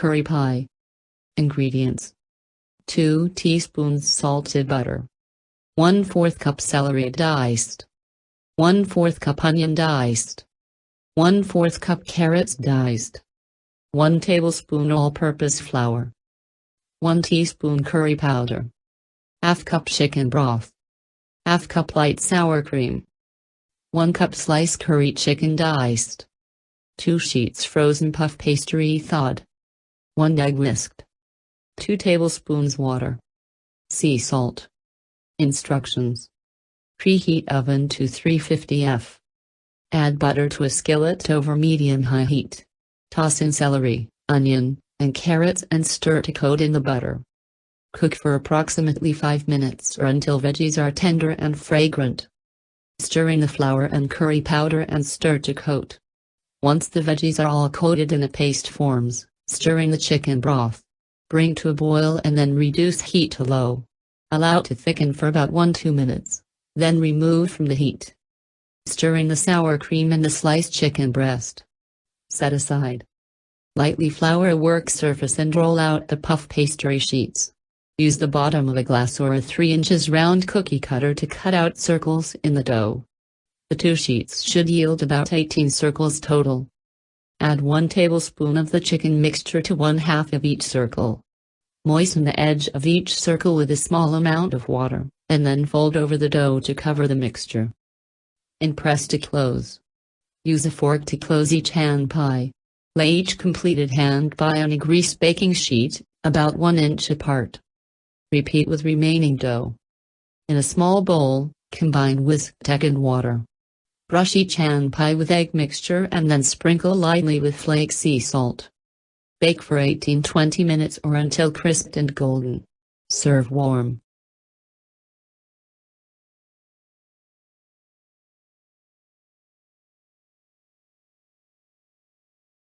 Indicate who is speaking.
Speaker 1: curry pie. Ingredients: 2 teaspoons salted butter, 1/4 cup celery diced, 1/4 cup onion diced, 1/4 cup carrots diced, 1 tablespoon all-purpose flour, 1 teaspoon curry powder, ½ cup chicken broth, ½ cup light sour cream, 1 cup sliced curry chicken diced, 2 sheets frozen puff pastry thawed, 1 egg whisked, 2 tablespoons water. Sea salt. Instructions: preheat oven to 350 F. Add butter to a skillet over medium-high heat. Toss in celery, onion, and carrots and stir to coat in the butter. Cook for approximately 5 minutes or until veggies are tender and fragrant. Stir in the flour and curry powder and stir to coat. Once the veggies are all coated in a paste forms, stir in the chicken broth. Bring to a boil and then reduce heat to low. Allow to thicken for about 1–2 minutes, then remove from the heat. Stir in the sour cream and the sliced chicken breast. Set aside. Lightly flour a work surface and roll out the puff pastry sheets. Use the bottom of a glass or a 3 inches round cookie cutter to cut out circles in the dough. The 2 sheets should yield about 18 circles total. Add 1 tablespoon of the chicken mixture to 1/2 of each circle. Moisten the edge of each circle with a small amount of water, and then fold over the dough to cover the mixture. And press to close. Use a fork to close each hand pie. Lay each completed hand pie on a greased baking sheet, about 1 inch apart. Repeat with remaining dough. In a small bowl, combine whisked egg and water. Brush each hand pie with egg mixture and then sprinkle lightly with flaked sea salt. Bake for 18–20 minutes or until crisp and golden. Serve warm.